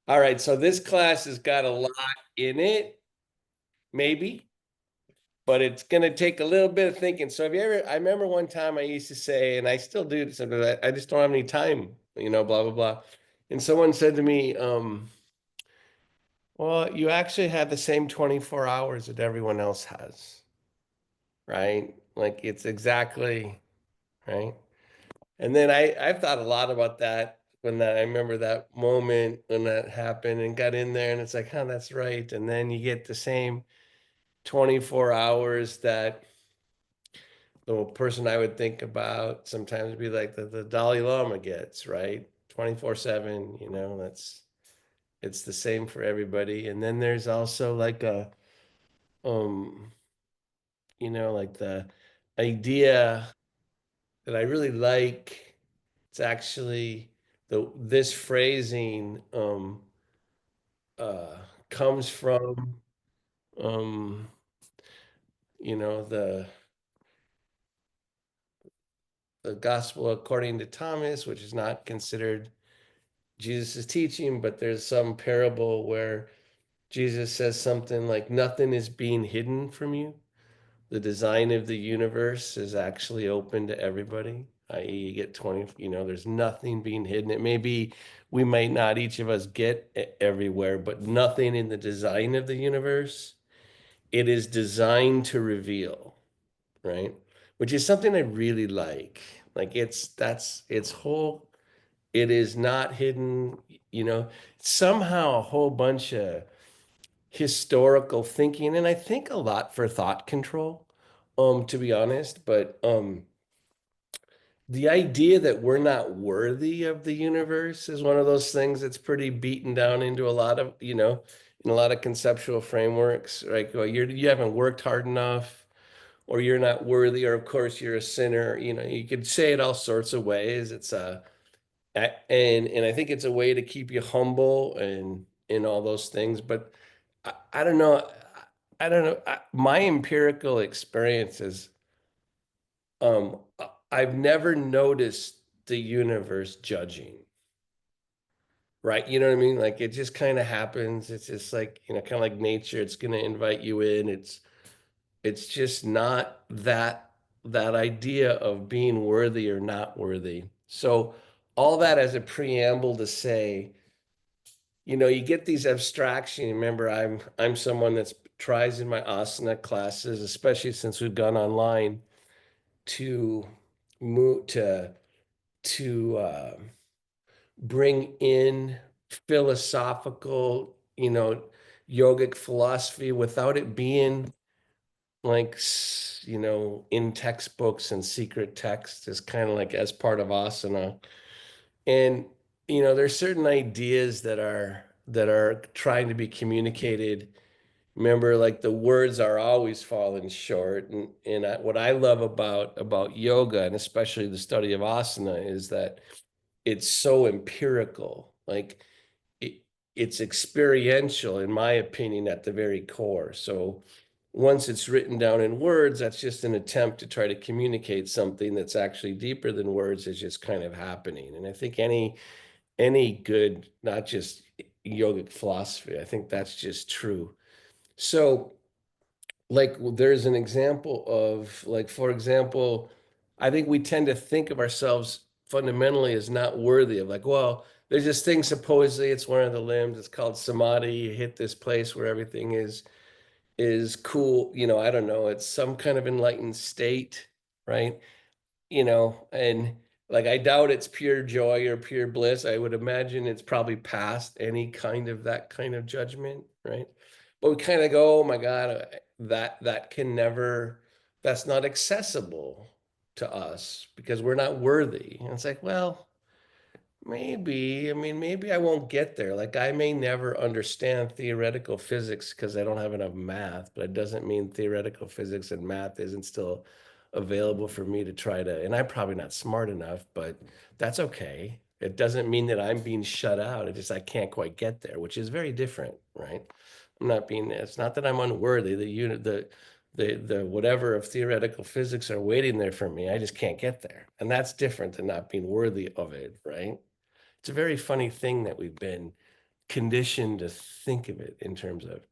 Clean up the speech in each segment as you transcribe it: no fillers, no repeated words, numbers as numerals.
All right, so this class has got a lot in it, maybe, but it's going to take a little bit of thinking. So, have you ever? I remember one time I used to say, and I still do something. I just don't have any time, blah blah blah. And someone said to me, "Well, you actually have the same 24 hours that everyone else has, right? Like it's exactly right." And then I've thought a lot about that I remember that moment when that happened and got in there, and it's like, huh, that's right. And then you get the same 24 hours that the person I would think about sometimes would be like the Dalai Lama gets, right? 24/7, it's the same for everybody. And then there's also like um, like the idea that I really like. It's actually this phrasing uh comes from um, you know, the the gospel according to Thomas, which is not considered Jesus' teaching, but there's some parable where Jesus says something like, nothing is being hidden from you. The design of the universe is actually open to everybody, i.e., you get 20, there's nothing being hidden. It may be we might not each of us get everywhere, but nothing in the design of the universe, it is designed to reveal, right? Which is something I really like. Like it's whole, it is not hidden, you know, somehow a whole bunch of historical thinking, and I think a lot for thought control, to be honest. But the idea that we're not worthy of the universe is one of those things that's pretty beaten down into a lot of, in a lot of conceptual frameworks, right? Well, you haven't worked hard enough, or you're not worthy, or of course you're a sinner. You could say it all sorts of ways. It's and I think it's a way to keep you humble and all those things. But I don't know. I don't know. My empirical experiences, I've never noticed the universe judging, right? You know what I mean? Like it just kind of happens. It's just like, kind of like nature. It's going to invite you in. It's just not that idea of being worthy or not worthy. So all that as a preamble to say, you get these abstraction. Remember, I'm someone that's tries in my asana classes, especially since we've gone online, to move to bring in philosophical, yogic philosophy without it being like in textbooks and secret text, is kind of like as part of asana. And there's certain ideas that are trying to be communicated. Remember, like the words are always falling short. And what I love about yoga, and especially the study of asana, is that it's so empirical. Like it, it's experiential, in my opinion, at the very core. So once it's written down in words, that's just an attempt to try to communicate something that's actually deeper than words, is just kind of happening. And I think any good, not just yogic philosophy, I think that's just true. So like there's an example of, like, for example, I think we tend to think of ourselves fundamentally as not worthy of, like, well, there's this thing, supposedly it's one of the limbs, it's called samadhi. You hit this place where everything is cool. I don't know, it's some kind of enlightened state, right? And like I doubt it's pure joy or pure bliss. I would imagine it's probably past any kind of that kind of judgment, right? But we kind of go, oh my God, that can never, that's not accessible to us because we're not worthy. And it's like, well, maybe, I mean, maybe I won't get there. Like I may never understand theoretical physics because I don't have enough math, but it doesn't mean theoretical physics and math isn't still available for me to try to, and I'm probably not smart enough, but that's okay. It doesn't mean that I'm being shut out. It's just I can't quite get there, which is very different, right? It's not that I'm unworthy. The unit, the whatever of theoretical physics are waiting there for me. I just can't get there. And that's different than not being worthy of it, right? It's a very funny thing that we've been conditioned to think of it in terms of.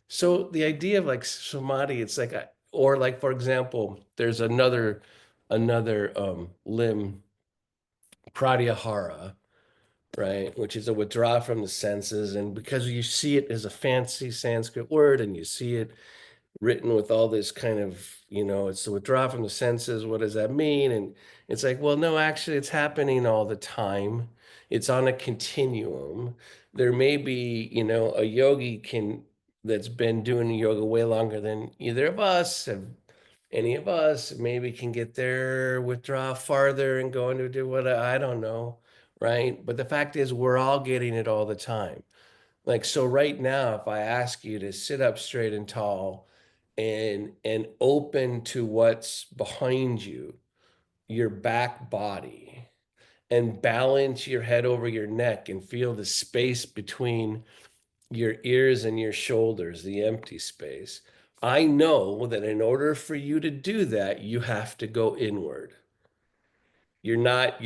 So the idea of like samadhi, it's like, or like for example, there's another limb, pratyahara, right, which is a withdrawal from the senses, and because you see it as a fancy Sanskrit word, and you see it written with all this kind of, it's the withdrawal from the senses. What does that mean? And it's like, well, no, actually, it's happening all the time. It's on a continuum. There may be, a yogi that's been doing yoga way longer than either of us have. Any of us maybe can get there, withdraw farther, and go into do what I don't know, right? But the fact is, we're all getting it all the time. Like, so right now, if I ask you to sit up straight and tall and open to what's behind you, your back body, and balance your head over your neck and feel the space between your ears and your shoulders, the empty space. I know that in order for you to do that, you have to go inward. You're not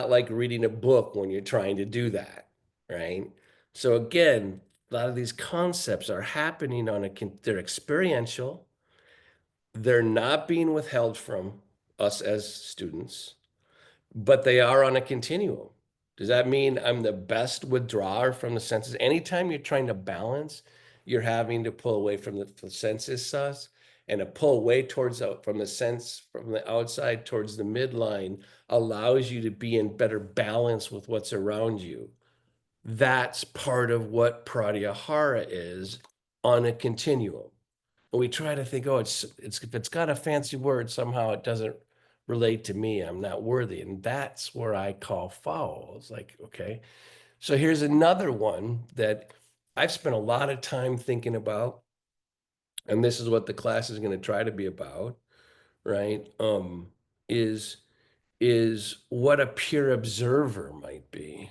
like reading a book when you're trying to do that, right? So again, a lot of these concepts are happening they're experiential. They're not being withheld from us as students, but they are on a continuum. Does that mean I'm the best withdrawer from the senses? Anytime you're trying to balance, you're having to pull away from the senses sus, and a pull away from the sense from the outside towards the midline allows you to be in better balance with what's around you. That's part of what pratyahara is on a continuum. We try to think, oh, it's if it's got a fancy word, somehow it doesn't relate to me. I'm not worthy. And that's where I call foul. It's like, okay. So here's another one that I've spent a lot of time thinking about, and this is what the class is going to try to be about, right? Is is what a pure observer might be.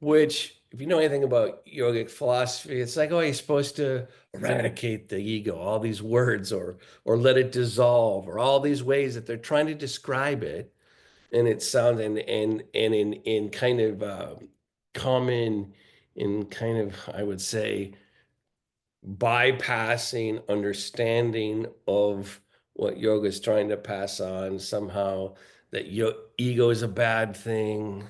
Which, if you know anything about yogic philosophy, it's like, oh, you're supposed to eradicate the ego, all these words, or let it dissolve, or all these ways that they're trying to describe it, and it sounds and in kind of common, in kind of, I would say, bypassing understanding of what yoga is trying to pass on somehow, that your ego is a bad thing.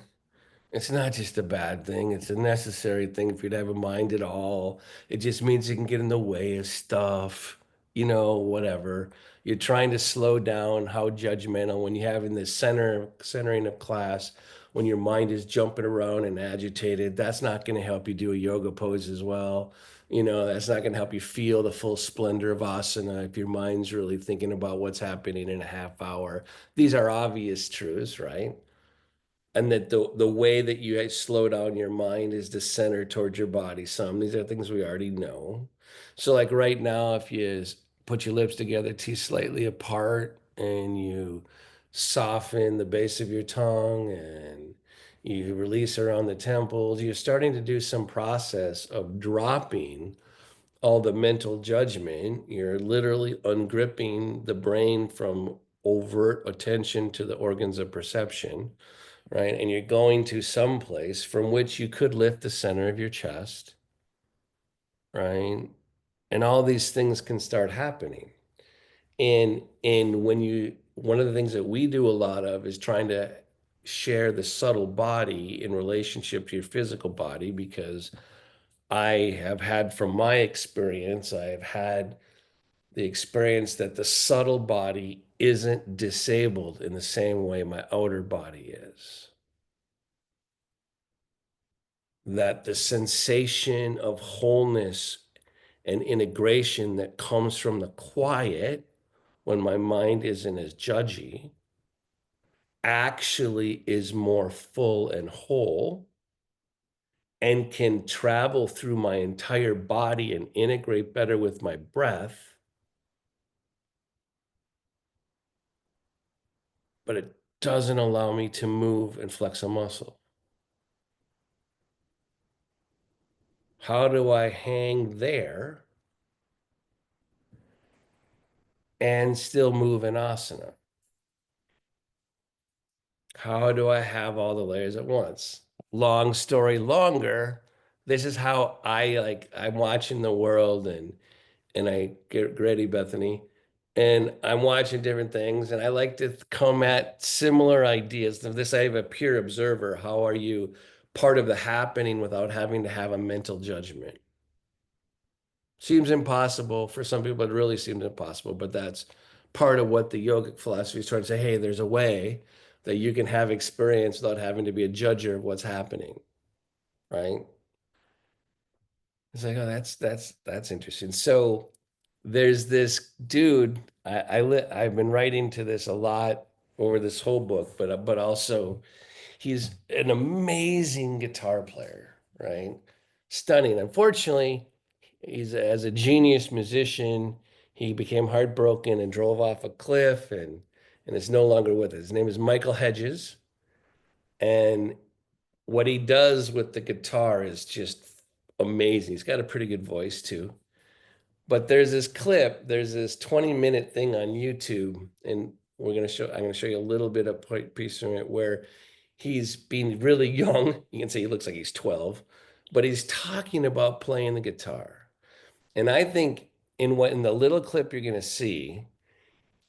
It's not just a bad thing, it's a necessary thing for you to have a mind at all. It just means you can get in the way of stuff, whatever. You're trying to slow down how judgmental when you have in this centering of class, when your mind is jumping around and agitated, that's not going to help you do a yoga pose as well. That's not going to help you feel the full splendor of asana if your mind's really thinking about what's happening in a half hour. These are obvious truths, right? And that the way that you slow down your mind is to center towards your body. These are things we already know. So like right now, if you put your lips together, teeth slightly apart, and you soften the base of your tongue and you release around the temples, you're starting to do some process of dropping all the mental judgment. You're literally ungripping the brain from overt attention to the organs of perception, right? And you're going to some place from which you could lift the center of your chest, right? And all these things can start happening. And one of the things that we do a lot of is trying to share the subtle body in relationship to your physical body, because I have had, from my experience, I have had the experience that the subtle body isn't disabled in the same way my outer body is. That the sensation of wholeness and integration that comes from the quiet when my mind isn't as judgy actually is more full and whole and can travel through my entire body and integrate better with my breath, but it doesn't allow me to move and flex a muscle. How do I hang there and still move in asana? How do I have all the layers at once? long story longer, this is how I like I'm watching the world and I get ready, Bethany, and I'm watching different things and I like to come at similar ideas. Of this I have a peer observer. How are you part of the happening without having to have a mental judgment? Seems impossible for some people, it really seems impossible, but that's part of what the yogic philosophy is trying to say. Hey, there's a way that you can have experience without having to be a judger of what's happening, right? It's like, oh, that's interesting. So there's this dude. I've been writing to this a lot over this whole book, but also he's an amazing guitar player, right? Stunning. Unfortunately, he's as a genius musician, he became heartbroken and drove off a cliff and is no longer with us. His name is Michael Hedges, and what he does with the guitar is just amazing. He's got a pretty good voice too. But there's this 20-minute thing on YouTube, and I'm gonna show you a little bit of piece from it where he's being really young. You can say he looks like he's 12, but he's talking about playing the guitar. And I think in the little clip you're gonna see,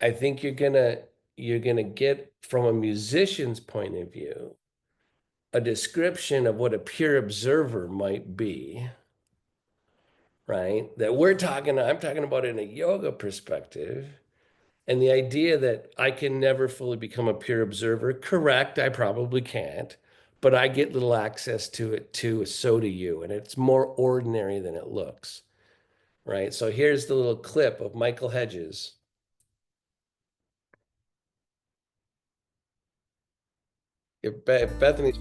I think you're gonna get from a musician's point of view a description of what a pure observer might be, right? I'm talking about in a yoga perspective. And the idea that I can never fully become a pure observer, correct, I probably can't, but I get little access to it too, so do you. And it's more ordinary than it looks, right? So here's the little clip of Michael Hedges. If Bethany,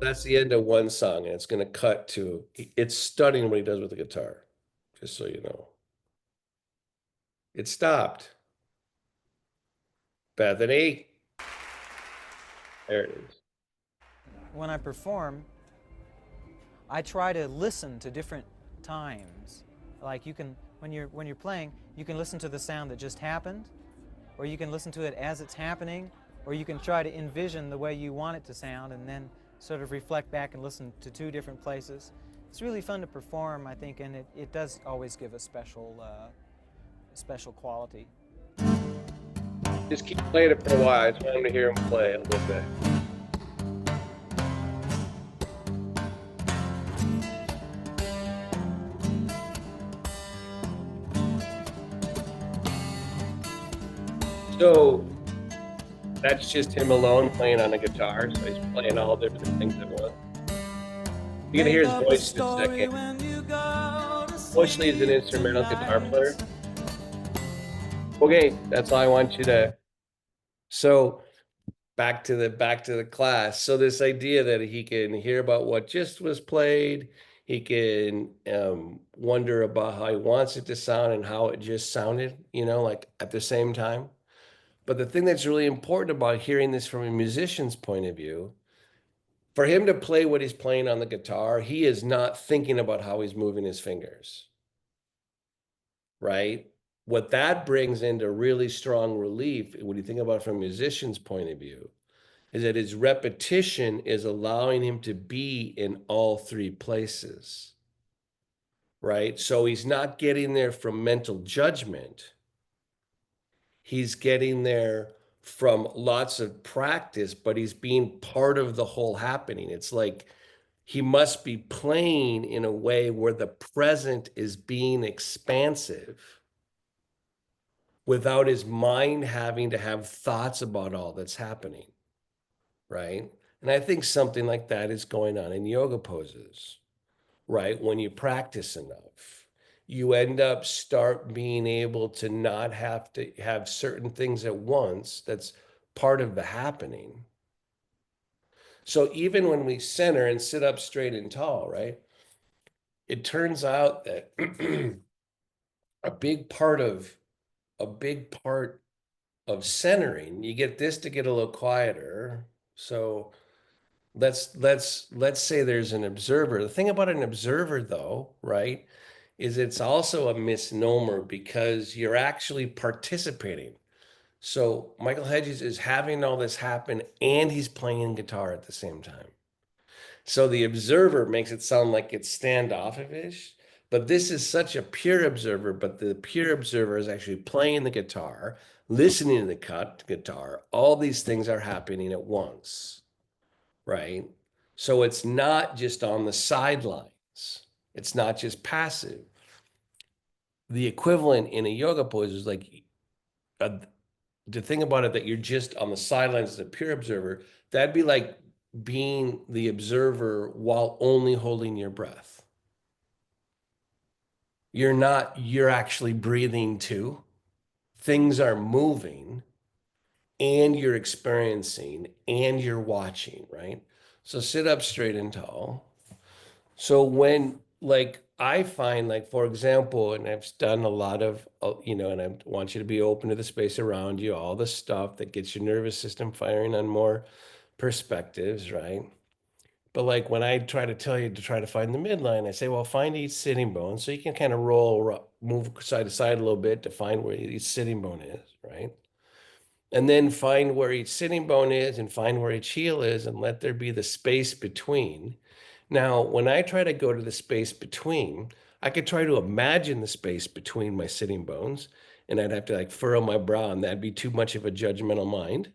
that's the end of one song, and it's going to cut to, it's stunning what he does with the guitar, just so you know. It stopped. Bethany, there it is. When I perform, I try to listen to different times. Like you can, when you're playing, you can listen to the sound that just happened, or you can listen to it as it's happening, or you can try to envision the way you want it to sound and then sort of reflect back and listen to two different places. It's really fun to perform, I think, and it does always give a special quality. Just keep playing it for a while. I just want him to hear him play a little bit. So that's just him alone playing on a guitar. So he's playing all different things at once. You're gonna hear his voice in a second. Mostly he's an instrumental guitar player. Okay, that's all I want you to. So back to the class. So this idea that he can hear about what just was played, he can wonder about how he wants it to sound and how it just sounded, like at the same time. But the thing that's really important about hearing this from a musician's point of view, for him to play what he's playing on the guitar, he is not thinking about how he's moving his fingers, right? What that brings into really strong relief, when you think about it from a musician's point of view, is that his repetition is allowing him to be in all three places, right? So he's not getting there from mental judgment. He's getting there from lots of practice, but he's being part of the whole happening. It's like he must be playing in a way where the present is being expansive without his mind having to have thoughts about all that's happening, right? And I think something like that is going on in yoga poses, right? When you practice enough, you end up start being able to not have to have certain things at once. That's part of the happening. So even when we center and sit up straight and tall, right? It turns out that a big part of a big part of centering, you get this to get a little quieter. So let's say there's an observer. The thing about an observer though, right, is it's also a misnomer because you're actually participating. So Michael Hedges is having all this happen and he's playing guitar at the same time. So the observer makes it sound like it's standoffish, but this is such a pure observer, but the pure observer is actually playing the guitar, listening to the cut guitar. All these things are happening at once, right? So it's not just on the sidelines. It's not just passive. The equivalent in a yoga pose is like uh, to think about it that you're just on the sidelines as a pure observer. That'd be like being the observer while only holding your breath. You're actually breathing too. Things are moving and you're experiencing and you're watching, right? So sit up straight and tall. So when like I find like for example, and I've done a lot of and I want you to be open to the space around you, all the stuff that gets your nervous system firing on more perspectives, right? But like when I try to tell you to try to find the midline, I say, well, find each sitting bone. So you can kind of move side to side a little bit to find where each sitting bone is, right? And then find where each sitting bone is and find where each heel is and let there be the space between. Now, when I try to go to the space between, I could try to imagine the space between my sitting bones and I'd have to like furrow my brow and that'd be too much of a judgmental mind.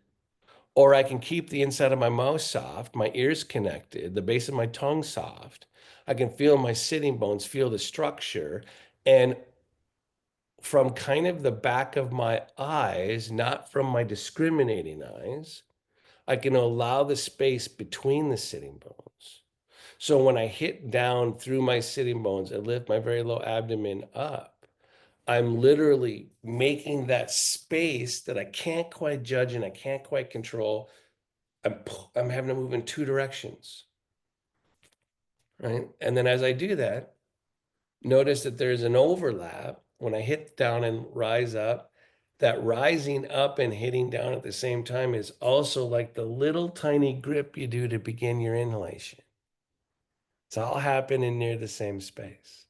Or I can keep the inside of my mouth soft, my ears connected, the base of my tongue soft. I can feel my sitting bones, feel the structure. And from kind of the back of my eyes, not from my discriminating eyes, I can allow the space between the sitting bones. So when I hit down through my sitting bones and lift my very low abdomen up, I'm literally making that space that I can't quite judge and I can't quite control. I'm having to move in two directions, right? And then as I do that, notice that there's an overlap when I hit down and rise up. That rising up and hitting down at the same time is also like the little tiny grip you do to begin your inhalation. It's all happening near the same space.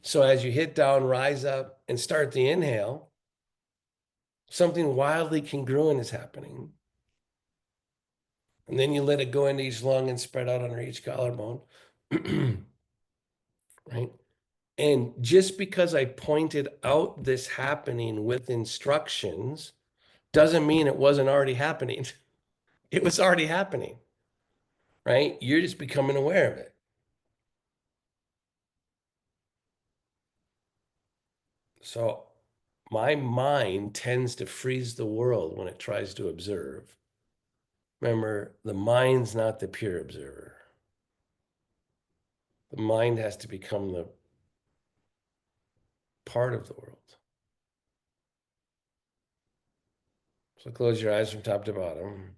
So as you hit down, rise up, and start the inhale, something wildly congruent is happening. And then you let it go into each lung and spread out under each collarbone, right? And just because I pointed out this happening with instructions doesn't mean it wasn't already happening. It was already happening, right? You're just becoming aware of it. So my mind tends to freeze the world when it tries to observe. Remember, the mind's not the pure observer. The mind has to become the part of the world. So close your eyes from top to bottom.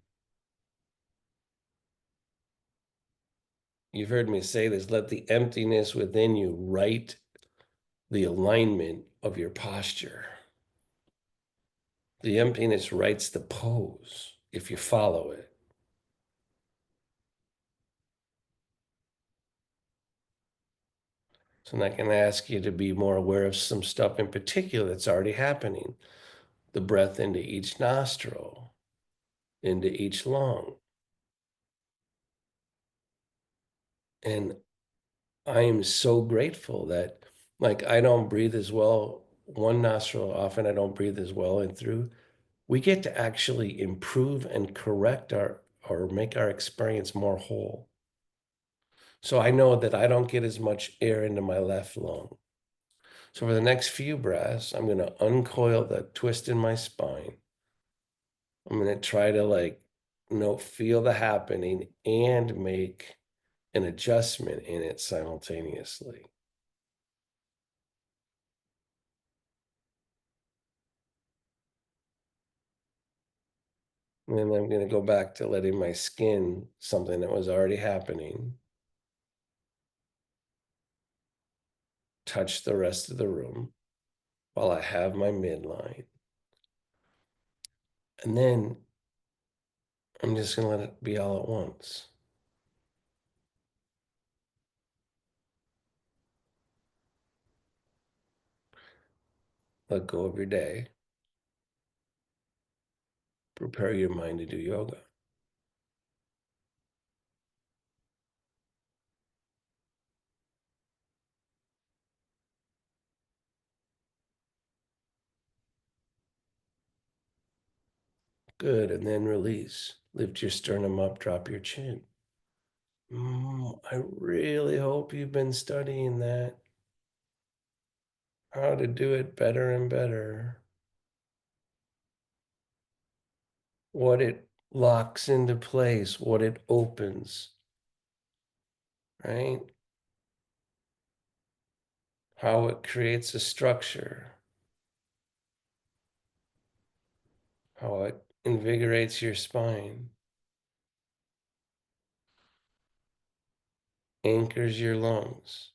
You've heard me say this, let the emptiness within you right the alignment of your posture. The emptiness writes the pose if you follow it. So I'm not going to ask you to be more aware of some stuff in particular that's already happening. The breath into each nostril, into each lung. And I am so grateful that, like, I don't breathe as well. One nostril, often I don't breathe as well in through. We get to actually improve and correct or make our experience more whole. So I know that I don't get as much air into my left lung. So for the next few breaths, I'm going to uncoil the twist in my spine. I'm going to try to feel the happening and make an adjustment in it simultaneously. And then I'm going to go back to letting my skin, something that was already happening, touch the rest of the room while I have my midline. And then I'm just going to let it be all at once. Let go of your day. prepare your mind to do yoga. Good. And then release. Lift your sternum up, drop your chin. I really hope you've been studying that. How to do it better and better. What it locks into place, what it opens, right? How it creates a structure, how it invigorates your spine, anchors your lungs.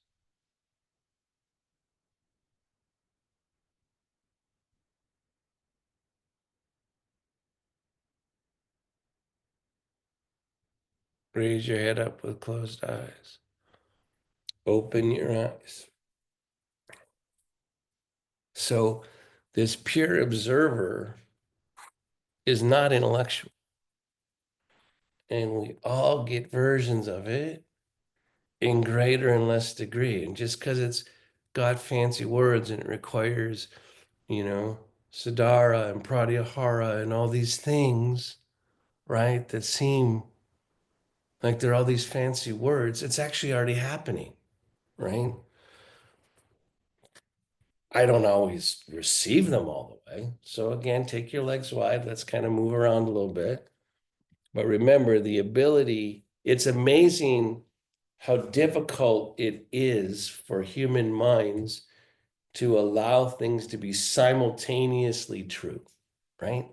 Raise your head up with closed eyes. Open your eyes. So, this pure observer is not intellectual. And we all get versions of it in greater and less degree. And just because it's got fancy words and it requires, Siddhara and Pratyahara and all these things, right, that seem like they're all these fancy words, it's actually already happening, right? I don't always receive them all the way. So again, take your legs wide. Let's kind of move around a little bit. But remember the ability, it's amazing how difficult it is for human minds to allow things to be simultaneously true, right?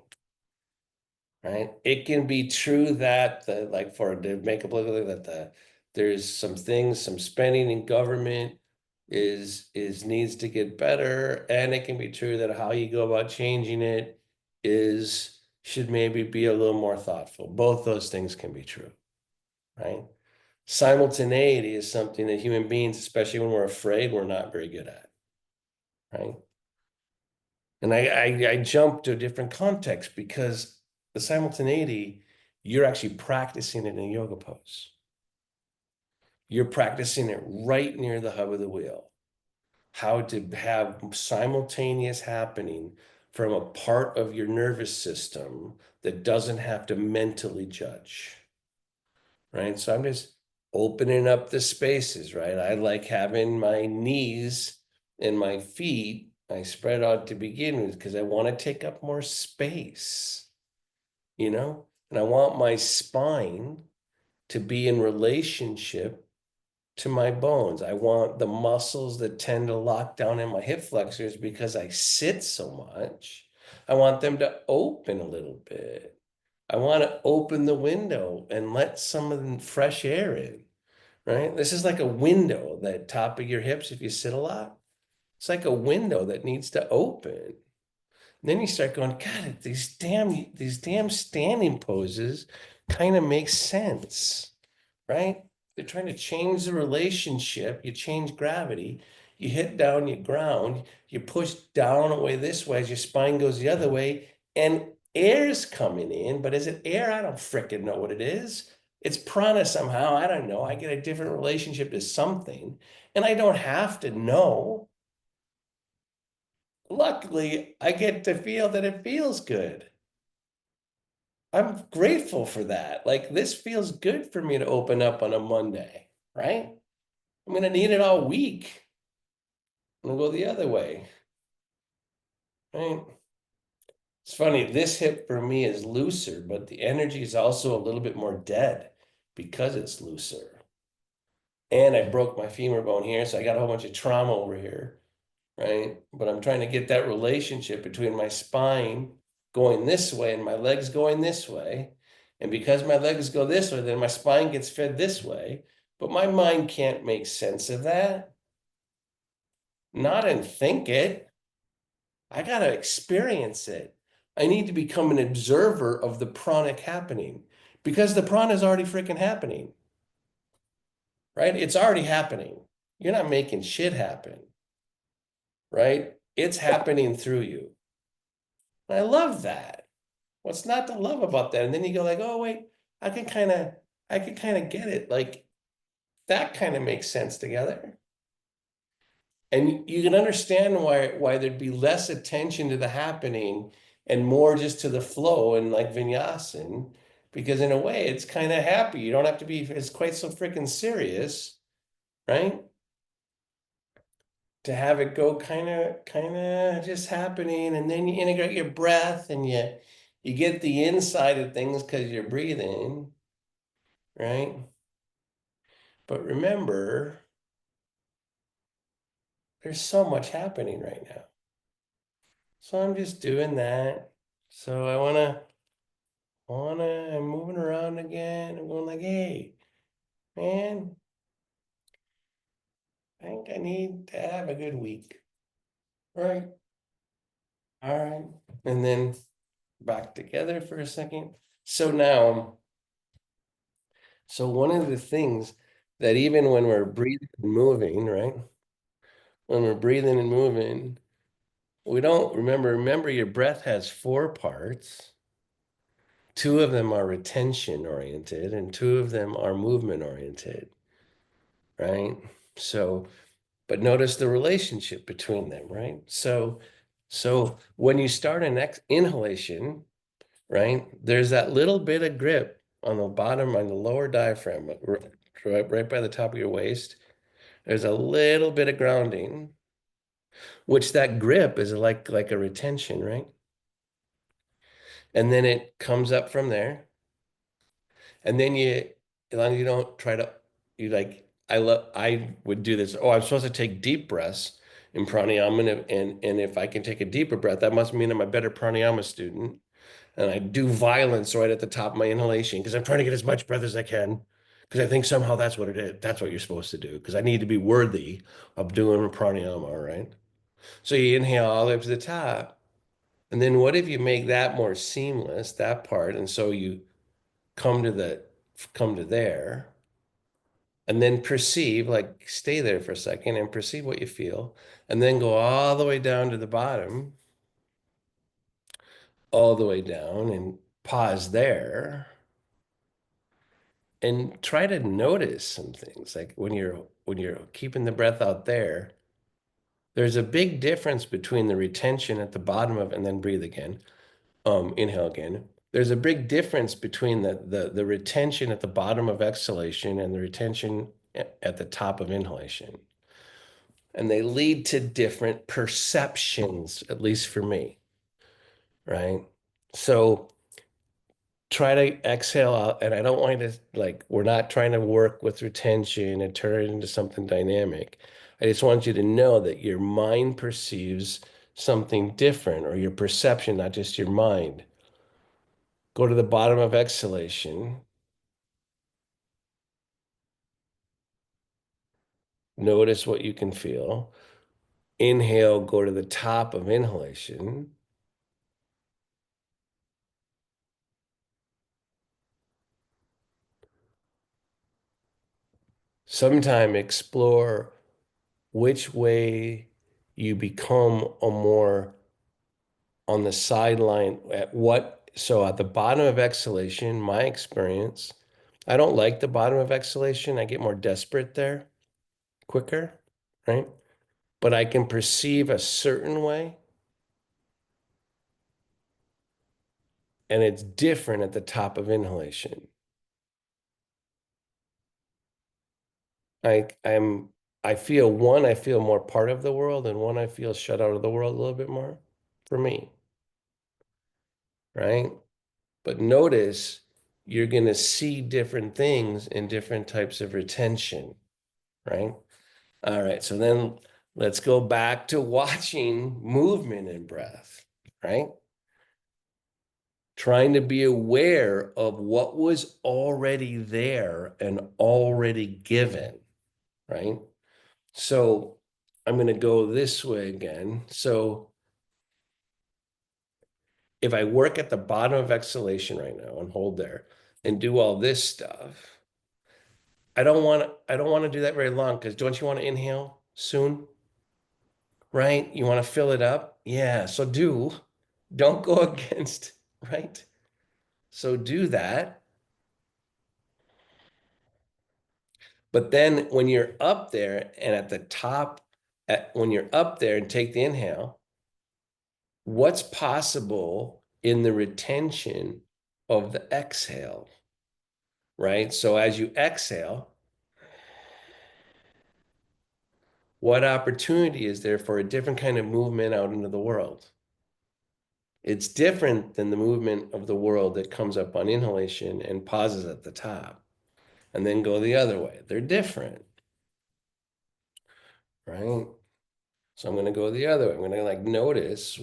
Right? It can be true that like for to make a political that there's some things, some spending in government is needs to get better, and it can be true that how you go about changing it is should maybe be a little more thoughtful. Both those things can be true, right? Simultaneity is something that human beings, especially when we're afraid, we're not very good at, right? And I jump to a different context because the simultaneity, you're actually practicing it in a yoga pose. You're practicing it right near the hub of the wheel. How to have simultaneous happening from a part of your nervous system that doesn't have to mentally judge, right? So I'm just opening up the spaces, right? I like having my knees and my feet, I spread out to begin with because I want to take up more space, and I want my spine to be in relationship to my bones. I want the muscles that tend to lock down in my hip flexors because I sit so much. I want them to open a little bit. I want to open the window and let some of the fresh air in, right? This is like a window, that top of your hips, if you sit a lot, it's like a window that needs to open. And then you start going, God, these damn standing poses kind of make sense, right? They're trying to change the relationship. You change gravity. You hit down, you ground, you push down away this way as your spine goes the other way, and air's coming in. But is it air? I don't fricking know what it is. It's prana somehow. I don't know. I get a different relationship to something, and I don't have to know. Luckily, I get to feel that it feels good. I'm grateful for that. Like, this feels good for me to open up on a Monday, right? I'm going to need it all week. I'm going to go the other way, right? It's funny, this hip for me is looser, but the energy is also a little bit more dead because it's looser. And I broke my femur bone here, so I got a whole bunch of trauma over here, right? But I'm trying to get that relationship between my spine going this way and my legs going this way. And because my legs go this way, then my spine gets fed this way. But my mind can't make sense of that. Not and think it. I got to experience it. I need to become an observer of the pranic happening because the prana is already freaking happening, right? It's already happening. You're not making shit happen, right? It's happening through you. I love that. What's not to love about that? And then you go like, oh wait, I can kind of, I can kind of get it. Like that kind of makes sense together. And you can understand why there'd be less attention to the happening and more just to the flow and like vinyasa, because in a way it's kind of happy. You don't have to be, it's quite so freaking serious, right? To have it go kind of just happening, and then you integrate your breath and you get the inside of things because you're breathing, right? But remember, there's so much happening right now. So I'm just doing that. So I'm moving around again. I'm going like, hey, man, I think I need to have a good week. Right. All right. And then back together for a second. So now, so one of the things that even when we're breathing and moving, right? When we're breathing and moving, we don't remember your breath has four parts. Two of them are retention oriented and two of them are movement oriented, right? So, but notice the relationship between them, right? So when you start an inhalation, right, there's that little bit of grip on the bottom, on the lower diaphragm, right by the top of your waist. There's a little bit of grounding, which that grip is like a retention, right? And then it comes up from there. And then as long as you don't try to, you like, I would do this. Oh, I'm supposed to take deep breaths in pranayama, and if I can take a deeper breath, that must mean I'm a better pranayama student. And I do violence right at the top of my inhalation because I'm trying to get as much breath as I can. Because I think somehow that's what it is. That's what you're supposed to do. Because I need to be worthy of doing pranayama, right? So you inhale all the way up to the top. And then what if you make that more seamless, that part, and so you come to the come to there, and then perceive, like stay there for a second and perceive what you feel, and then go all the way down to the bottom, all the way down, and pause there and try to notice some things like when you're keeping the breath out there. There's a big difference between the retention at the bottom of and then breathe again. Inhale again. There's a big difference between the retention at the bottom of exhalation and the retention at the top of inhalation. And they lead to different perceptions, at least for me, right? So try to exhale out, and I don't want you to like, we're not trying to work with retention and turn it into something dynamic. I just want you to know that your mind perceives something different, or your perception, not just your mind. Go to the bottom of exhalation. Notice what you can feel. Inhale, go to the top of inhalation. Sometime explore which way you become a more on the sideline at what. So at the bottom of exhalation, my experience, I don't like the bottom of exhalation. I get more desperate there quicker, right? But I can perceive a certain way, and it's different at the top of inhalation. I I'm I feel one, I feel more part of the world, and one, I feel shut out of the world a little bit more for me, right? But notice you're going to see different things in different types of retention, right? All right, so then let's go back to watching movement and breath, right? Trying to be aware of what was already there and already given, right? So I'm going to go this way again. So if I work at the bottom of exhalation right now and hold there and do all this stuff, I don't want to do that very long, because don't you want to inhale soon? Right? You want to fill it up? Yeah. So don't go against, right? So do that. But then when you're up there and at the top, when you're up there and take the inhale, what's possible in the retention of the exhale, right? So as you exhale, what opportunity is there for a different kind of movement out into the world? It's different than the movement of the world that comes up on inhalation and pauses at the top and then go the other way. They're different, right? So I'm going to go the other way. I'm going to like notice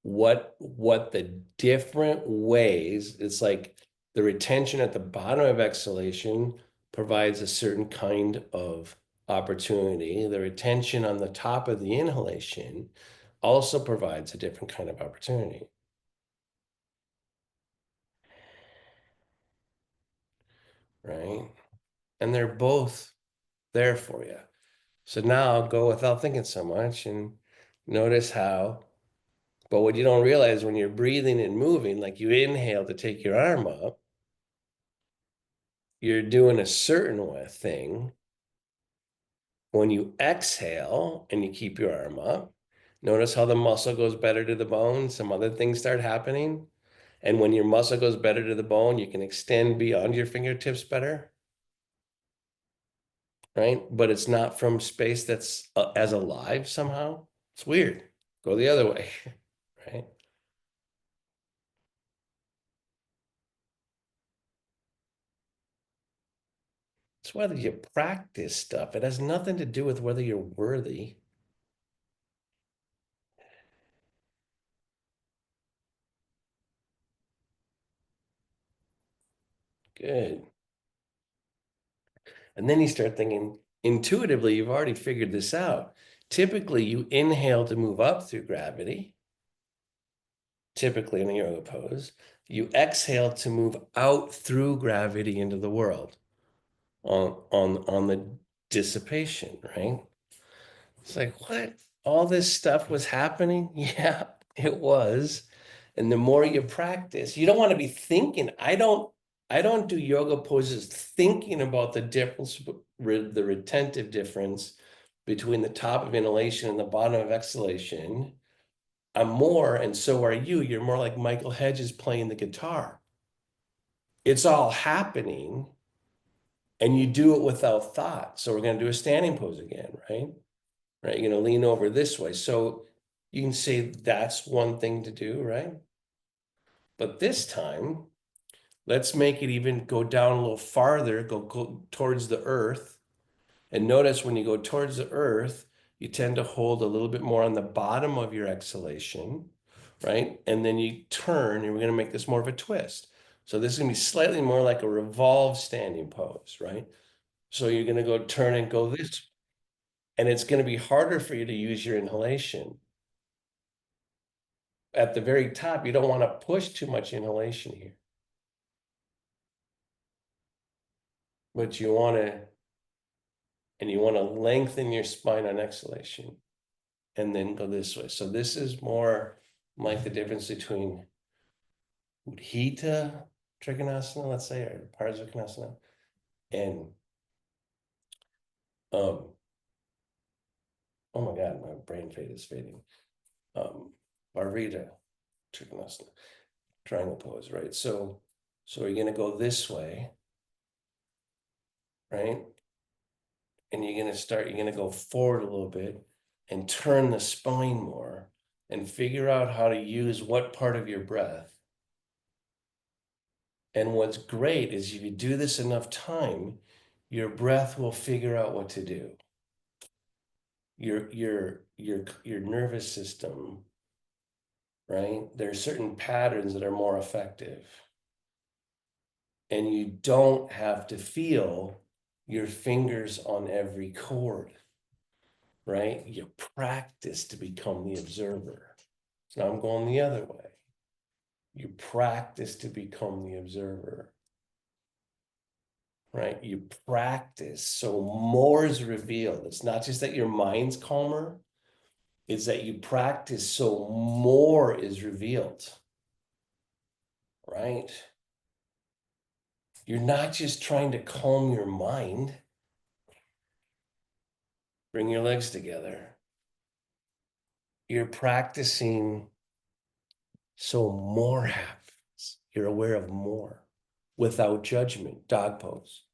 what what the different ways, it's like the retention at the bottom of exhalation provides a certain kind of opportunity. The retention on the top of the inhalation also provides a different kind of opportunity, right? And they're both there for you. So now go without thinking so much and notice how, but what you don't realize when you're breathing and moving, like you inhale to take your arm up, you're doing a certain thing. When you exhale and you keep your arm up, notice how the muscle goes better to the bone. Some other things start happening. And when your muscle goes better to the bone, you can extend beyond your fingertips better, right? But it's not from space that's as alive somehow. It's weird. Go the other way, right? It's whether you practice stuff. It has nothing to do with whether you're worthy. Good. And then you start thinking intuitively, you've already figured this out. Typically, you inhale to move up through gravity, typically in a yoga pose. You exhale to move out through gravity into the world on the dissipation, right? It's like, what? All this stuff was happening? Yeah, it was. And the more you practice, you don't want to be thinking. I don't do yoga poses thinking about the difference, the retentive difference between the top of inhalation and the bottom of exhalation. I'm more, and so are you. You're more like Michael Hedges playing the guitar. It's all happening, and you do it without thought. So we're going to do a standing pose again, right? Right. You're going to lean over this way. So you can say that's one thing to do, right? But this time, let's make it even go down a little farther, go towards the earth. And notice when you go towards the earth, you tend to hold a little bit more on the bottom of your exhalation, right? And then you turn, and we're going to make this more of a twist. So this is going to be slightly more like a revolved standing pose, right? So you're going to go turn and go this, and it's going to be harder for you to use your inhalation. At the very top, you don't want to push too much inhalation here, but you want to lengthen your spine on exhalation and then go this way. So this is more like the difference between Utthita Trikonasana, let's say, or Parsvakonasana, and oh my God, my brain fade is fading. Varvita Trikonasana, triangle pose, right? So you're gonna go this way, right? And you're gonna go forward a little bit and turn the spine more and figure out how to use what part of your breath. And what's great is if you do this enough time, your breath will figure out what to do. Your nervous system, right? There are certain patterns that are more effective. And you don't have to feel your fingers on every chord, right? You practice to become the observer. So now I'm going the other way. You practice to become the observer, right? You practice so more is revealed. It's not just that your mind's calmer, it's that you practice so more is revealed, right? You're not just trying to calm your mind. Bring your legs together. You're practicing so more happens. You're aware of more without judgment. Dog pose.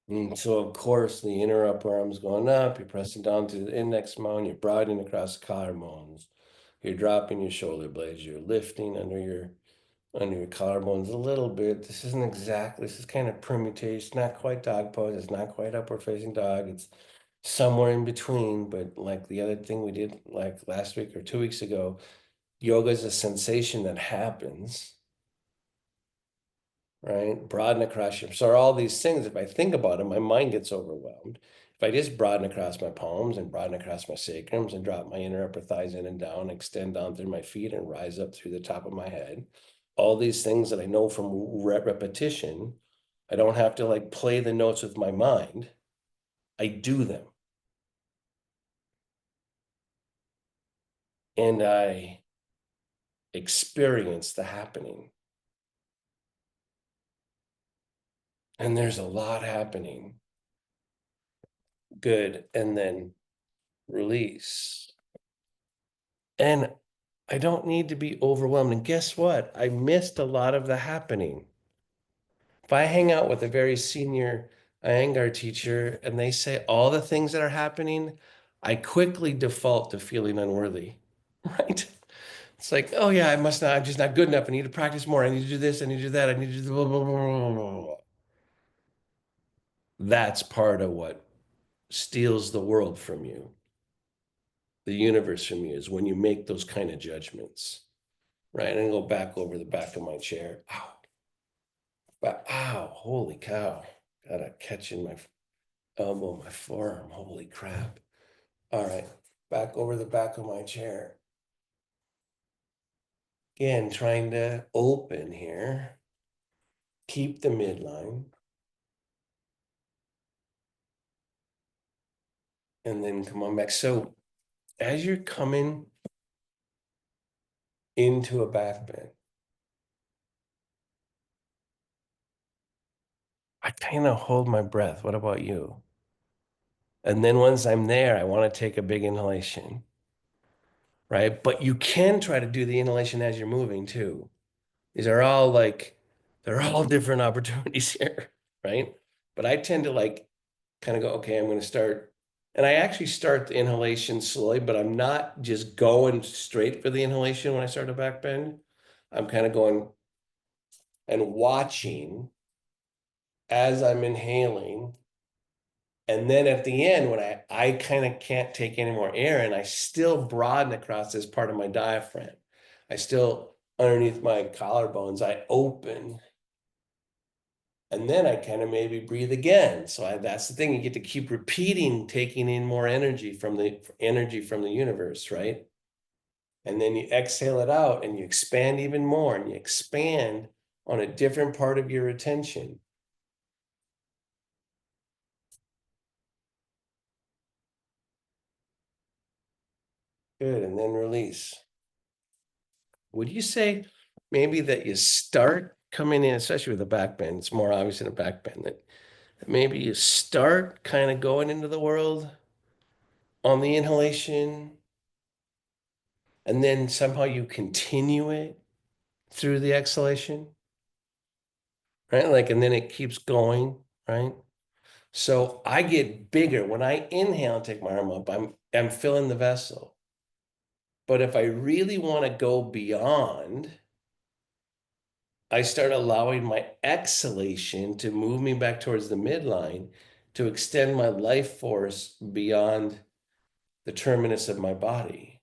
And so, of course, the inner upper arm's going up. You're pressing down to the index mound. You're broadening across the collarbones. You're dropping your shoulder blades. You're lifting under your collarbones a little bit. This isn't exactly. This is kind of permutation. It's not quite dog pose. It's not quite upward facing dog. It's somewhere in between. But like the other thing we did like last week or 2 weeks ago, yoga is a sensation that happens, right? Broaden across your, so all these things, if I think about it, my mind gets overwhelmed. If I just broaden across my palms and broaden across my sacrums and drop my inner upper thighs in and down, extend down through my feet and rise up through the top of my head, all these things that I know from repetition, I don't have to like play the notes with my mind. I do them. And I experience the happening. And there's a lot happening. Good. And then release. And I don't need to be overwhelmed. And guess what? I missed a lot of the happening. If I hang out with a very senior Iyengar teacher and they say all the things that are happening, I quickly default to feeling unworthy, right? It's like, oh yeah, I must not, I'm just not good enough. I need to practice more. I need to do this. I need to do that. I need to do blah, blah, blah, blah, blah, blah. That's part of what steals the world from you, the universe from you, is when you make those kind of judgments, right? And go back over the back of my chair. Ow, but ow, holy cow. Got a catch in my elbow, my forearm. Holy crap. All right, back over the back of my chair. Again, trying to open here. Keep the midline. And then come on back. So as you're coming into a back bend, I kind of hold my breath. What about you? And then once I'm there, I want to take a big inhalation, right? But you can try to do the inhalation as you're moving too. These are all like, they're all different opportunities here, right? But I tend to like kind of go, okay, I'm going to start. And I actually start the inhalation slowly, but I'm not just going straight for the inhalation when I start a back bend. I'm kind of going and watching as I'm inhaling. And then at the end, when I kind of can't take any more air and I still broaden across this part of my diaphragm, I still, underneath my collarbones, I open. And then I kind of maybe breathe again. So that's the thing. You get to keep repeating, taking in more energy from the universe, right? And then you exhale it out and you expand even more and you expand on a different part of your attention. Good. And then release. Would you say maybe that you start coming in, especially with a back bend, it's more obvious in a back bend, that maybe you start kind of going into the world on the inhalation, and then somehow you continue it through the exhalation, right? Like, and then it keeps going, right? So I get bigger. When I inhale and take my arm up, I'm filling the vessel. But if I really want to go beyond, I start allowing my exhalation to move me back towards the midline to extend my life force beyond the terminus of my body.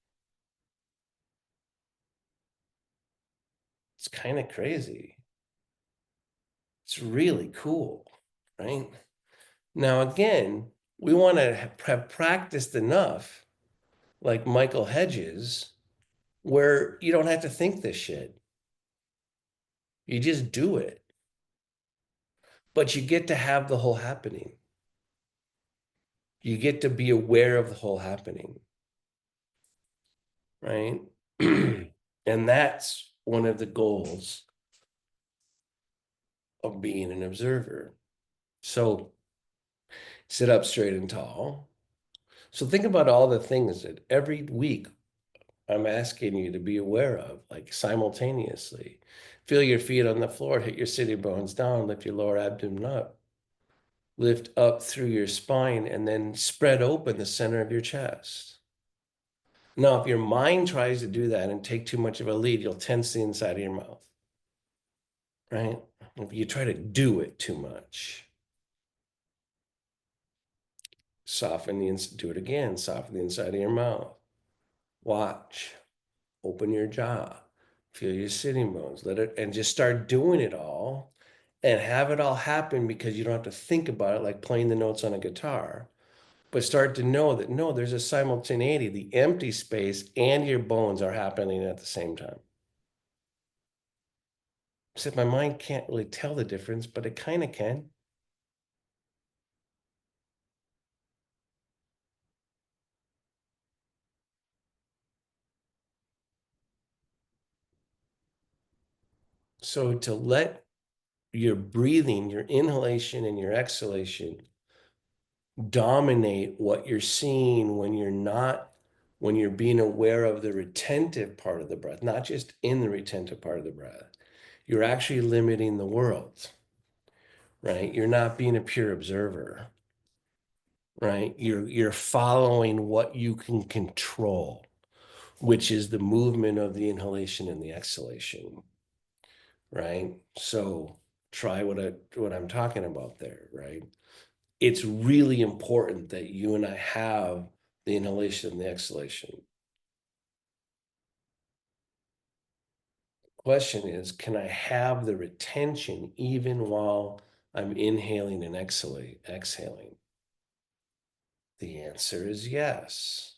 It's kind of crazy. It's really cool, right? Now, again, we want to have practiced enough, like Michael Hedges, where you don't have to think this shit. You just do it. But you get to have the whole happening. You get to be aware of the whole happening. right? And that's one of the goals of being an observer. So sit up straight and tall. So think about all the things that every week I'm asking you to be aware of, like simultaneously. Feel your feet on the floor, hit your sitting bones down, lift your lower abdomen up, lift up through your spine, and then spread open the center of your chest. Now, if your mind tries to do that and take too much of a lead, you'll tense the inside of your mouth, right? If you try to do it too much, do it again, soften the inside of your mouth. Watch, open your jaw, feel your sitting bones, let it, and just start doing it all and have it all happen because you don't have to think about it like playing the notes on a guitar, but start to know that no, there's a simultaneity. The empty space and your bones are happening at the same time. Except my mind can't really tell the difference, but it kind of can. So to let your breathing, your inhalation and your exhalation dominate what you're seeing when you're being aware of the retentive part of the breath, not just in the retentive part of the breath, you're actually limiting the world, right? You're not being a pure observer, right? You're following what you can control, which is the movement of the inhalation and the exhalation, right? So try what I'm talking about there, right? It's really important that you and I have the inhalation and the exhalation. Question is, can I have the retention even while I'm inhaling and exhaling? The answer is yes.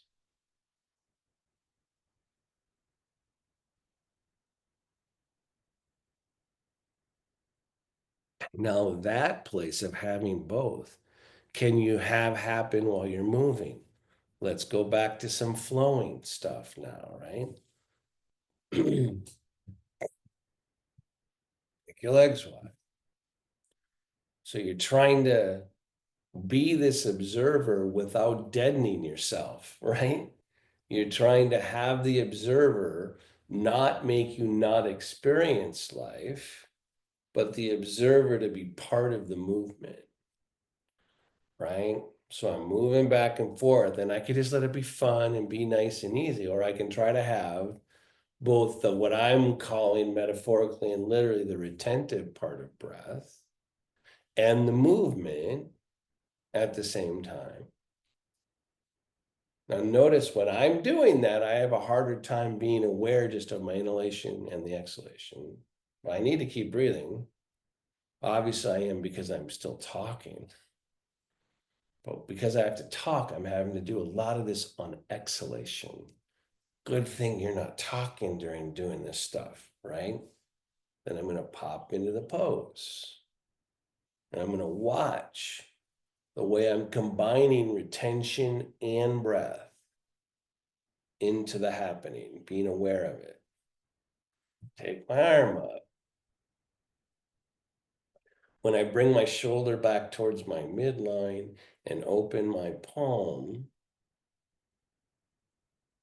Now that place of having both, can you have happen while you're moving? Let's go back to some flowing stuff now, right? Make your legs wide. So you're trying to be this observer without deadening yourself, right? You're trying to have the observer not make you not experience life, but the observer to be part of the movement, right? So I'm moving back and forth, and I could just let it be fun and be nice and easy, or I can try to have both the what I'm calling metaphorically and literally the retentive part of breath and the movement at the same time. Now notice when I'm doing that, I have a harder time being aware just of my inhalation and the exhalation. I need to keep breathing. Obviously I am because I'm still talking. But because I have to talk, I'm having to do a lot of this on exhalation. Good thing you're not talking during doing this stuff, right? Then I'm going to pop into the pose. And I'm going to watch the way I'm combining retention and breath into the happening, being aware of it. Take my arm up. When I bring my shoulder back towards my midline and open my palm,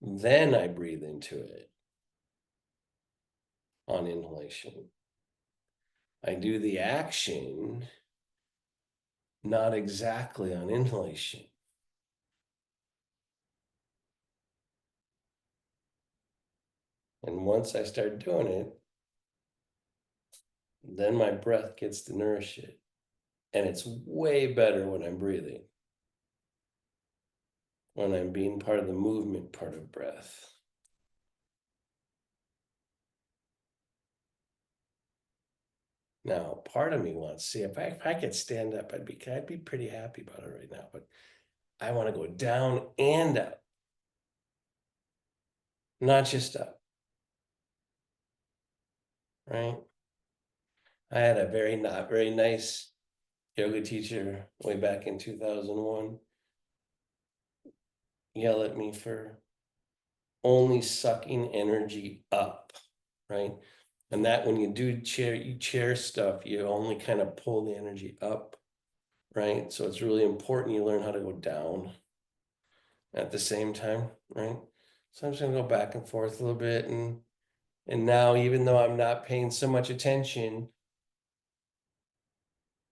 then I breathe into it on inhalation. I do the action, not exactly on inhalation. And once I start doing it, then my breath gets to nourish it. And it's way better when I'm breathing, when I'm being part of the movement part of breath. Now, part of me wants to see if I could stand up, I'd be pretty happy about it right now. But I want to go down and up, not just up, right? I had a very not very nice yoga teacher way back in 2001 yell at me for only sucking energy up, right? And that when you chair stuff, you only kind of pull the energy up, right? So it's really important you learn how to go down at the same time, right? So I'm just gonna go back and forth a little bit, and now even though I'm not paying so much attention,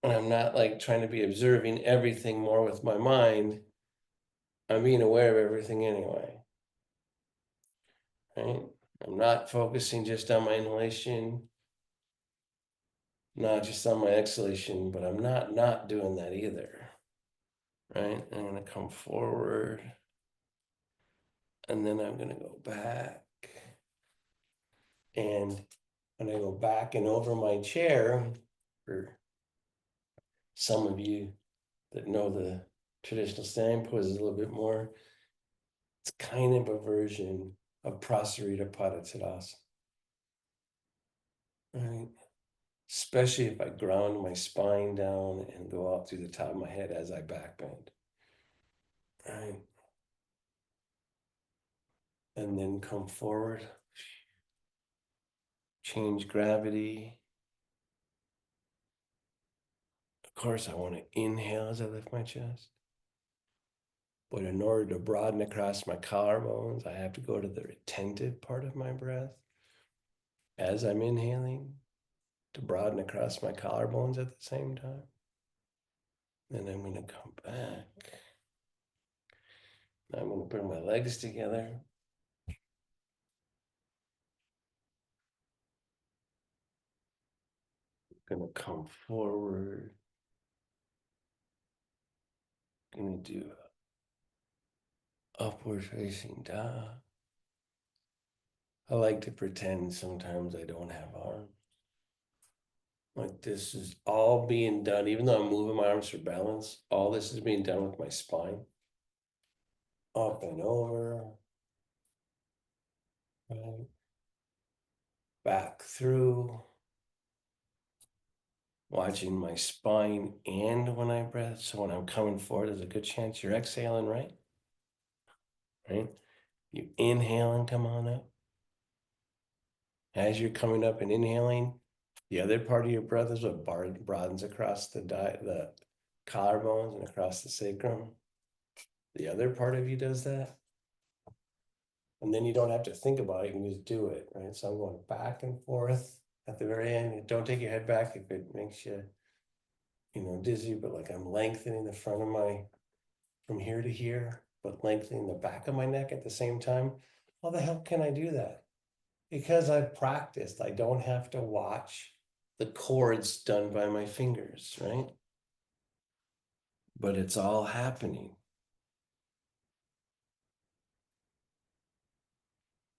and I'm not like trying to be observing everything more with my mind, I'm being aware of everything anyway, right? I'm not focusing just on my inhalation, not just on my exhalation, but I'm not doing that either, right? I'm gonna come forward, and then I'm gonna go back. And when I go back and over my chair, for some of you that know the traditional standing pose a little bit more, it's kind of a version of Prasarita Padottanasana, right? Especially if I ground my spine down and go out through the top of my head as I back bend, right? And then come forward, change gravity. Of course, I want to inhale as I lift my chest. But in order to broaden across my collarbones, I have to go to the retentive part of my breath as I'm inhaling to broaden across my collarbones at the same time. Then I'm going to come back. I'm going to bring my legs together. I'm going to come forward. I'm going to do upward facing dog. I like to pretend sometimes I don't have arms. Like this is all being done, even though I'm moving my arms for balance, all this is being done with my spine. Up and over, right? Back through, watching my spine and when I breath. So when I'm coming forward, there's a good chance you're exhaling, right? Right? You inhale and come on up. As you're coming up and inhaling, the other part of your breath is what broadens across the collarbones and across the sacrum. The other part of you does that. And then you don't have to think about it, you can just do it, right? So I'm going back and forth at the very end. Don't take your head back if it makes you, dizzy, but like I'm lengthening the front of from here to here, but lengthening the back of my neck at the same time. How the hell can I do that? Because I've practiced. I don't have to watch the chords done by my fingers, right? But it's all happening.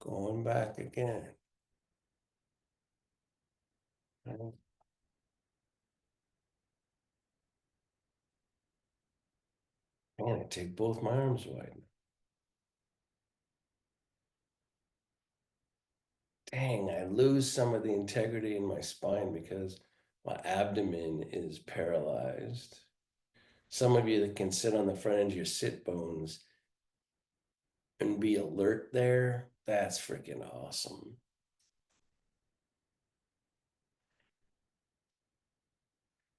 Going back again. Right? I'm gonna take both my arms wide. Dang, I lose some of the integrity in my spine because my abdomen is paralyzed. Some of you that can sit on the front end of your sit bones and be alert there, that's freaking awesome.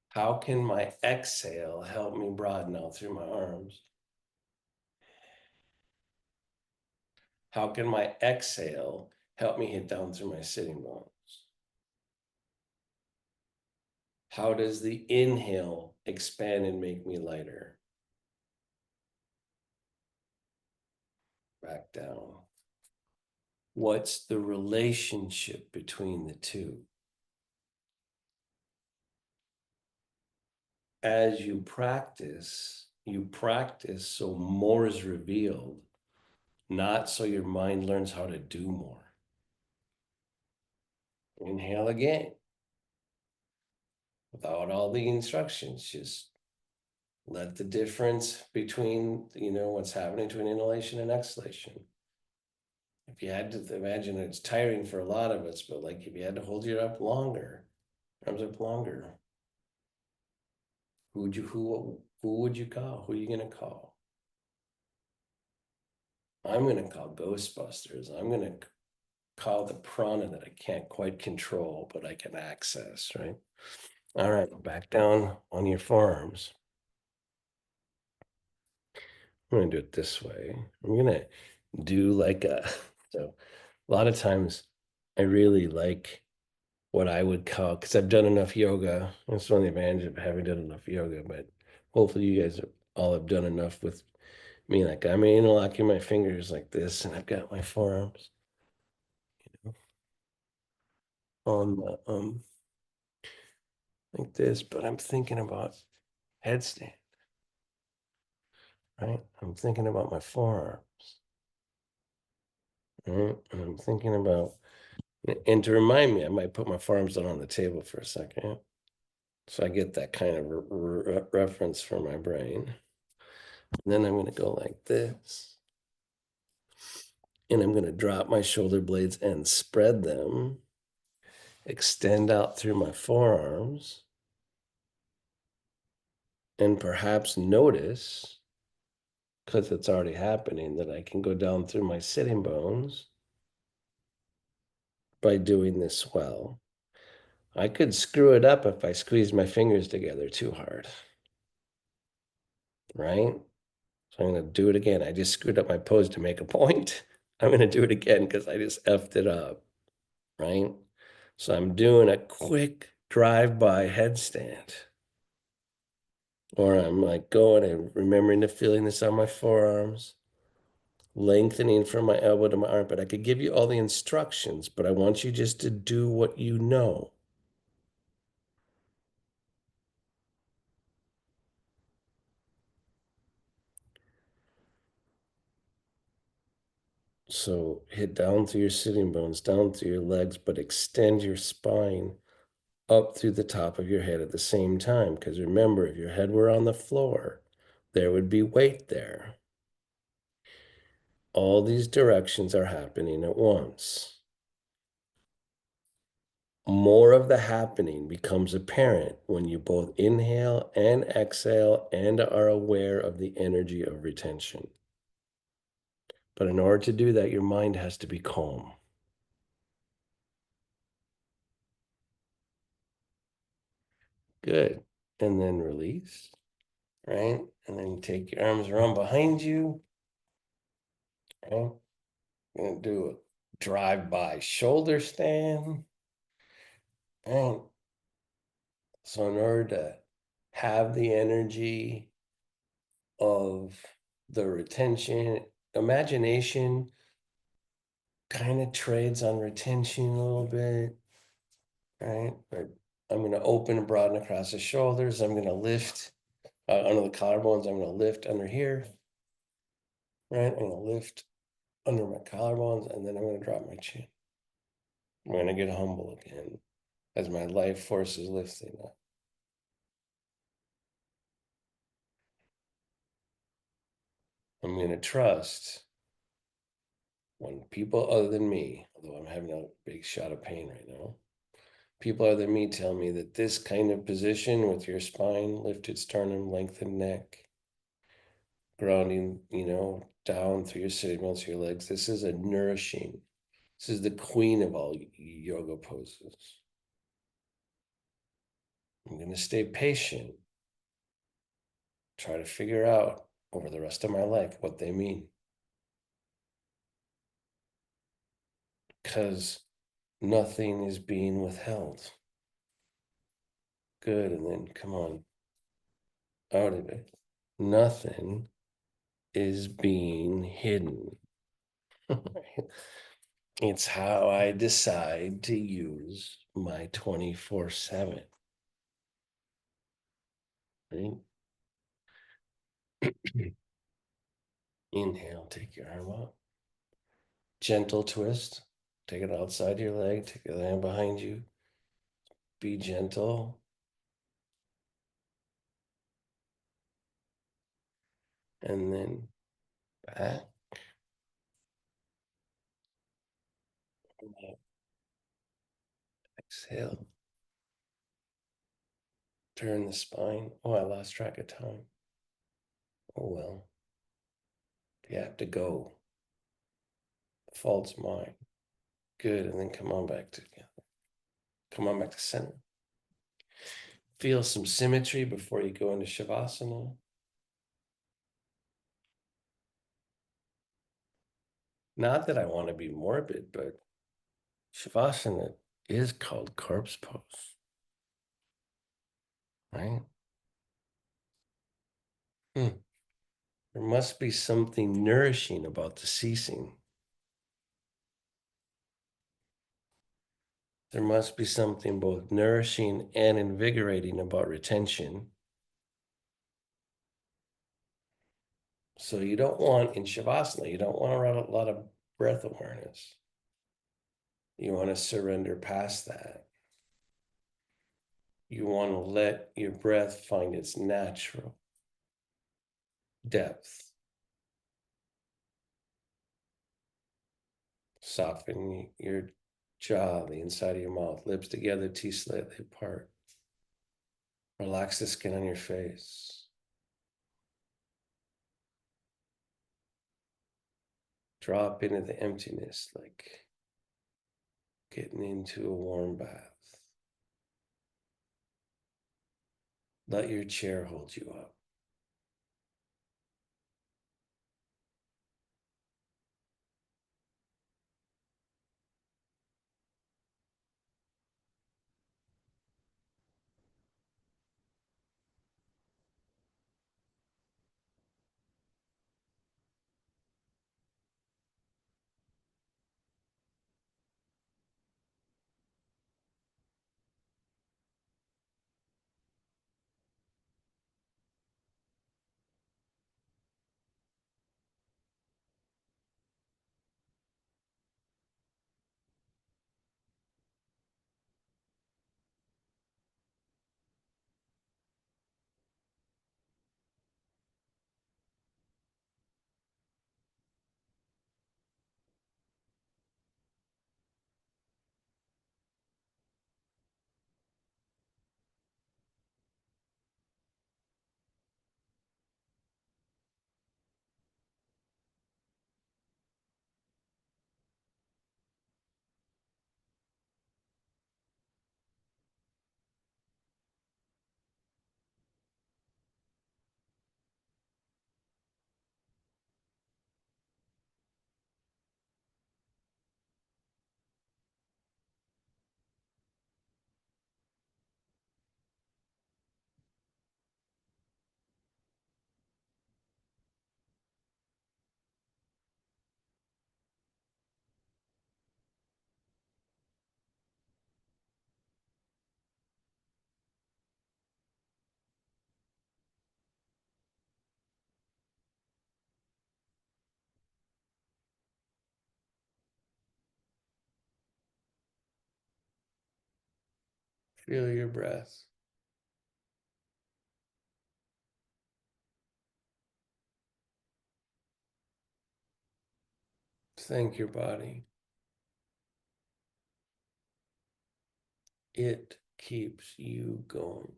How can my exhale help me broaden out through my arms? How can my exhale help me hit down through my sitting bones? How does the inhale expand and make me lighter? Back down. What's the relationship between the two? As you practice so more is revealed, not so your mind learns how to do more. Inhale again without all the instructions. Just let the difference between, what's happening between inhalation and exhalation. If you had to imagine, it's tiring for a lot of us, but like if you had to hold your arms up longer, who would you call? Who are you gonna call? I'm going to call Ghostbusters. I'm going to call the prana that I can't quite control, but I can access, right? All right, back down on your forearms. I'm going to do it this way. I'm going to do like so a lot of times I really like what I would call, because I've done enough yoga. That's one of the advantages of having done enough yoga, but hopefully you guys all have done enough with me. Like I'm interlocking my fingers like this, and I've got my forearms on the like this, but I'm thinking about headstand, right? I'm thinking about my forearms, right? And I'm thinking about, and to remind me, I might put my forearms down on the table for a second. So I get that kind of reference for my brain. And then I'm going to go like this. And I'm going to drop my shoulder blades and spread them, extend out through my forearms, and perhaps notice, because it's already happening, that I can go down through my sitting bones by doing this well. I could screw it up if I squeeze my fingers together too hard, right? So I'm going to do it again. I just screwed up my pose to make a point. I'm going to do it again because I just effed it up, right? So I'm doing a quick drive-by headstand, or I'm like going and remembering the feeling this on my forearms, lengthening from my elbow to my armpit. I could give you all the instructions, but I want you just to do what you know. So hit down through your sitting bones, down through your legs, but extend your spine up through the top of your head at the same time. Because remember, if your head were on the floor, there would be weight there. All these directions are happening at once. More of the happening becomes apparent when you both inhale and exhale and are aware of the energy of retention. But in order to do that, your mind has to be calm. Good. And then release, right? And then take your arms around behind you, right? Gonna do a drive-by shoulder stand, right? So in order to have the energy of the retention, imagination kind of trades on retention a little bit, right? But I'm going to open and broaden across the shoulders. I'm going to lift under the collarbones. I'm going to lift under here, right? I'm going to lift under my collarbones, and then I'm going to drop my chin. I'm going to get humble again as my life force is lifting up. I'm going to trust when people other than me, although I'm having a big shot of pain right now, people other than me tell me that this kind of position with your spine, lifted sternum, lengthened neck, grounding, down through your sitting bones, your legs, this is a nourishing, this is the queen of all yoga poses. I'm going to stay patient, try to figure out over the rest of my life what they mean. Because nothing is being withheld. Good. And then come on out of it. Nothing is being hidden. It's how I decide to use my 24/7. Right? Inhale, take your arm up. Gentle twist. Take it outside your leg. Take your hand behind you. Be gentle. And then back. Exhale. Turn the spine. Oh, I lost track of time. Oh, well. You have to go. Fault's mine. Good. And then come on back together. Come on back to center. Feel some symmetry before you go into Shavasana. Not that I want to be morbid, but Shavasana is called corpse pose, right? Hmm. There must be something nourishing about the ceasing. There must be something both nourishing and invigorating about retention. So you don't want, in Shavasana, you don't want a lot of breath awareness. You want to surrender past that. You want to let your breath find its natural depth. Soften your jaw, the inside of your mouth, lips together, teeth slightly apart. Relax the skin on your face. Drop into the emptiness like getting into a warm bath. Let your chair hold you up. Feel your breath. Thank your body. It keeps you going.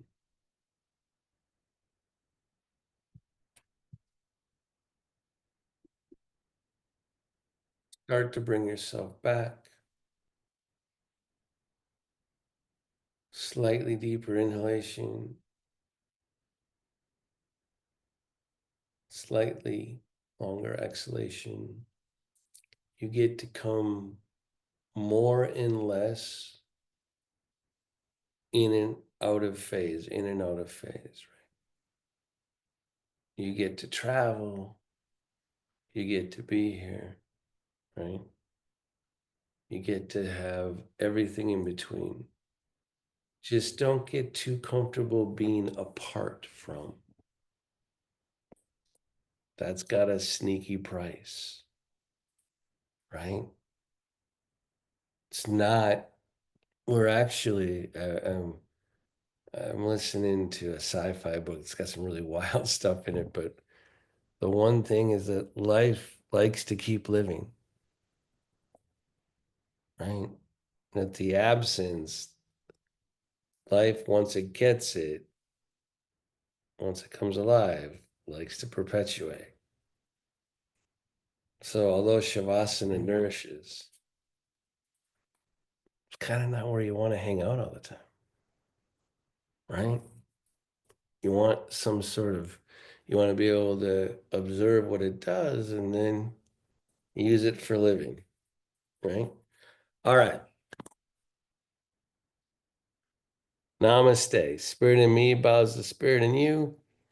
Start to bring yourself back. Slightly deeper inhalation. Slightly longer exhalation. You get to come more and less in and out of phase, in and out of phase, right? You get to travel. You get to be here, right? You get to have everything in between. Just don't get too comfortable being apart from. That's got a sneaky price, right? It's not, we're actually, I'm listening to a sci-fi book. It's got some really wild stuff in it, but the one thing is that life likes to keep living, right? That the absence, life, once it gets it, once it comes alive, likes to perpetuate. So although Shavasana nourishes, it's kind of not where you want to hang out all the time, right? You want some sort of, you want to be able to observe what it does and then use it for living, right? All right. Namaste. Spirit in me bows the spirit in you.